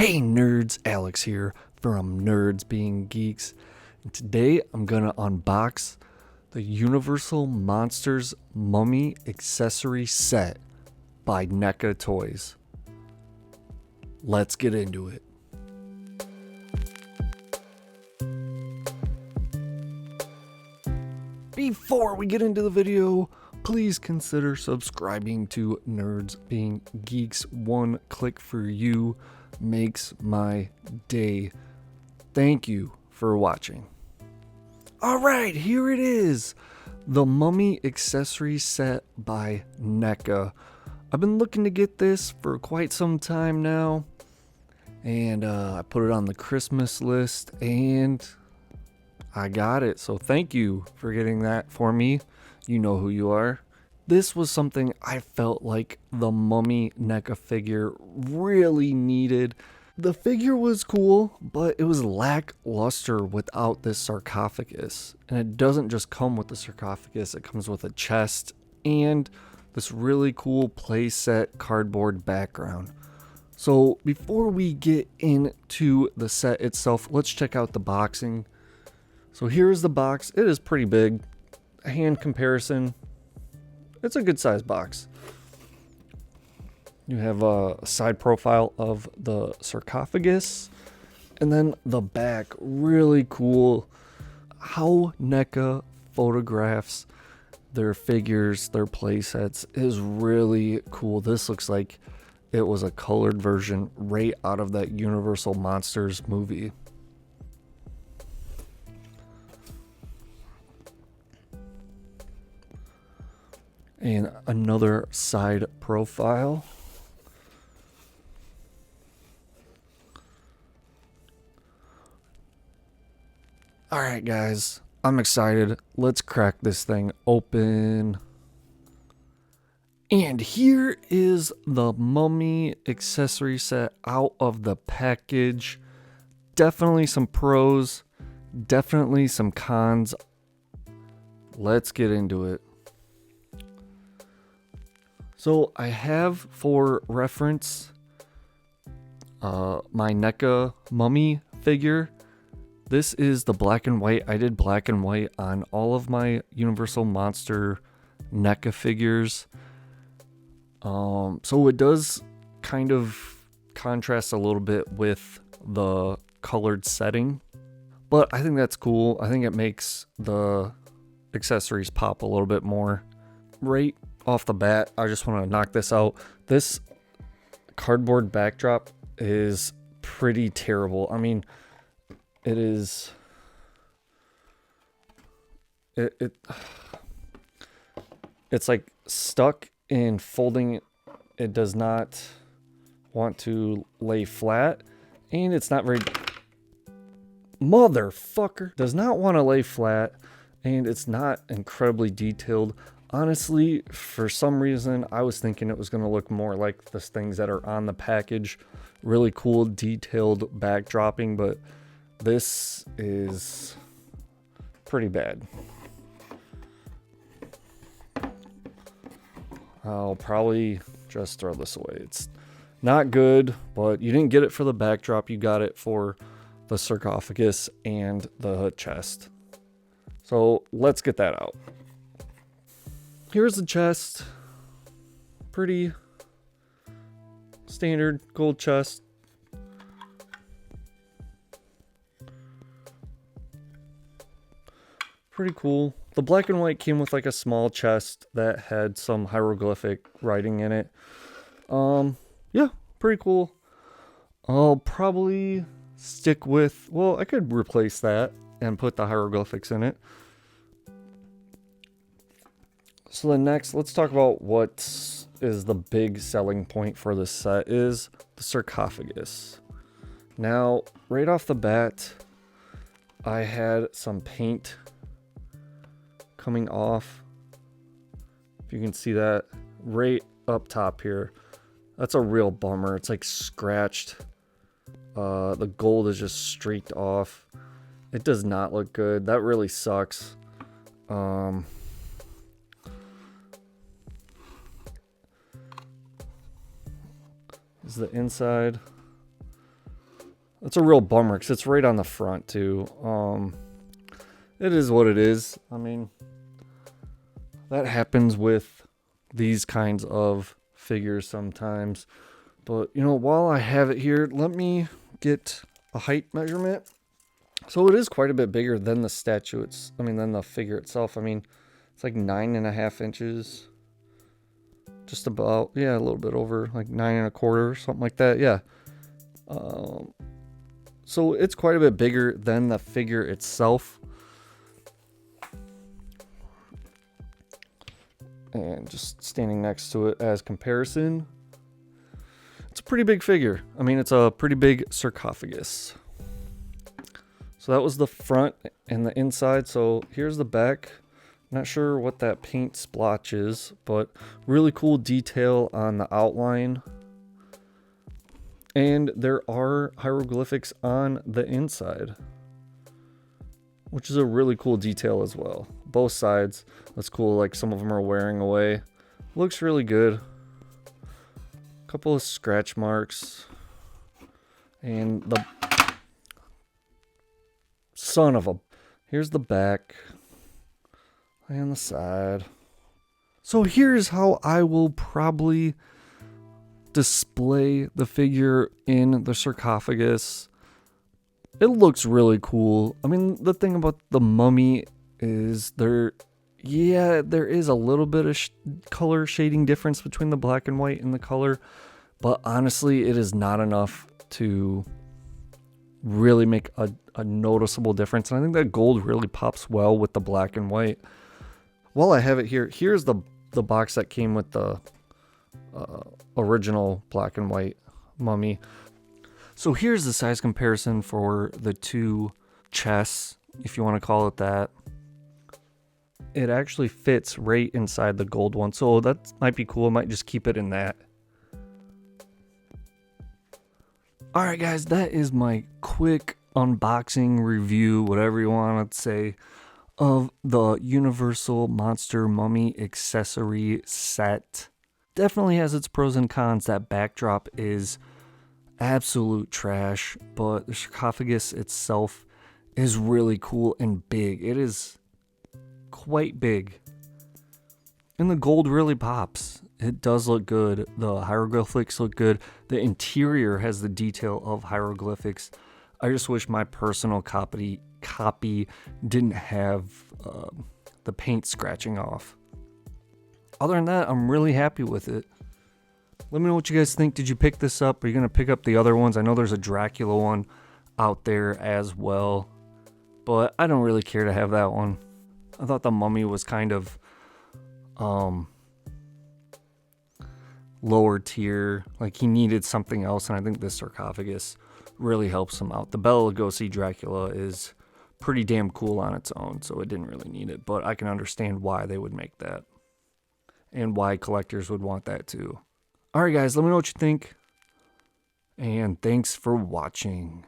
Hey nerds, Alex here from Nerds Being Geeks. And today I'm gonna unbox the Universal Monsters Mummy Accessory Set by NECA Toys. Let's get into it. Before we get into the video, please consider subscribing to Nerds Being Geeks. One click for you makes my day. Thank you for watching. Alright, here it is. The Mummy Accessory Set by NECA. I've been looking to get this for quite some time now. And I put it on the Christmas list and I got it. So thank you for getting that for me. You know who you are. This was something I felt like the Mummy NECA figure really needed. The figure was cool, but it was lackluster without this sarcophagus. And it doesn't just come with the sarcophagus, it comes with a chest and this really cool playset cardboard background. So before we get into the set itself, let's check out the boxing. So here's the box. It is pretty big. A hand comparison. It's a good size box. You have a side profile of the sarcophagus. And then the back, really cool. How NECA photographs their figures, their play sets is really cool. This looks like it was a colored version right out of that Universal Monsters movie. And another side profile. Alright guys, I'm excited. Let's crack this thing open. And here is the Mummy accessory set out of the package. Definitely some pros, definitely some cons. Let's get into it. So I have for reference my NECA Mummy figure. This is the black and white. I did black and white on all of my Universal Monster NECA figures. So it does kind of contrast a little bit with the colored setting. But I think that's cool. I think it makes the accessories pop a little bit more. Right off the bat, I just want to knock this out. This cardboard backdrop is pretty terrible. I mean, it is it's like stuck in folding. It does not want to lay flat, and it's not very motherfucker does not want to lay flat, and it's not incredibly detailed. Honestly, for some reason, I was thinking it was going to look more like the things that are on the package. Really cool, detailed backdropping, but this is pretty bad. I'll probably just throw this away. It's not good, but you didn't get it for the backdrop. You got it for the sarcophagus and the chest. So let's get that out. Here's the chest. Pretty standard gold chest. Pretty cool. The black and white came with like a small chest that had some hieroglyphic writing in it. Yeah, pretty cool. I'll probably stick with, well, I could replace that and put the hieroglyphics in it. So then next, let's talk about what is the big selling point for this set is the sarcophagus. Now, right off the bat, I had some paint coming off. If you can see that right up top here, that's a real bummer. It's like scratched. The gold is just streaked off. It does not look good. That really sucks. This is the inside. It's a real bummer because it's right on the front too. It is what it is. I mean, that happens with these kinds of figures sometimes. But, you know, while I have it here, let me get a height measurement. So it is quite a bit bigger than the statue. Than the figure itself. I mean, it's like 9.5 inches. Just about, yeah, a little bit over, like 9.25, something like that. Yeah. So it's quite a bit bigger than the figure itself. And just standing next to it as comparison, it's a pretty big figure. I mean, it's a pretty big sarcophagus. So that was the front and the inside. So here's the back. Not sure what that paint splotch is, but really cool detail on the outline. And there are hieroglyphics on the inside, which is a really cool detail as well. Both sides. That's cool. Like some of them are wearing away. Looks really good. Couple of scratch marks. And the son of a... Here's the back. And the side. So here's how I will probably display the figure in the sarcophagus. It looks really cool. I mean, the thing about the mummy is there is a little bit of color shading difference between the black and white and the color, but honestly, it is not enough to really make a noticeable difference. And I think that gold really pops well with the black and white. While I have it here, here's the box that came with the original black and white mummy. So here's the size comparison for the two chests, if you want to call it that. It actually fits right inside the gold one, so that might be cool. I might just keep it in that. Alright guys, that is my quick unboxing review, whatever you want to say, of the Universal Monster Mummy Accessory set. Definitely has its pros and cons. That backdrop is absolute trash, but the sarcophagus itself is really cool and big. It is quite big, and the gold really pops. It does look good. The hieroglyphics look good. The interior has the detail of hieroglyphics. I just wish my personal copy didn't have the paint scratching off. Other than that, I'm really happy with it. Let me know what you guys think. Did you pick this up? Are you going to pick up the other ones? I know there's a Dracula one out there as well, but I don't really care to have that one. I thought the mummy was kind of lower tier. Like, he needed something else, and I think this sarcophagus really helps him out. The Bela Lugosi Dracula is pretty damn cool on its own, so it didn't really need it, but I can understand why they would make that and why collectors would want that too. Alright guys, let me know what you think, and thanks for watching.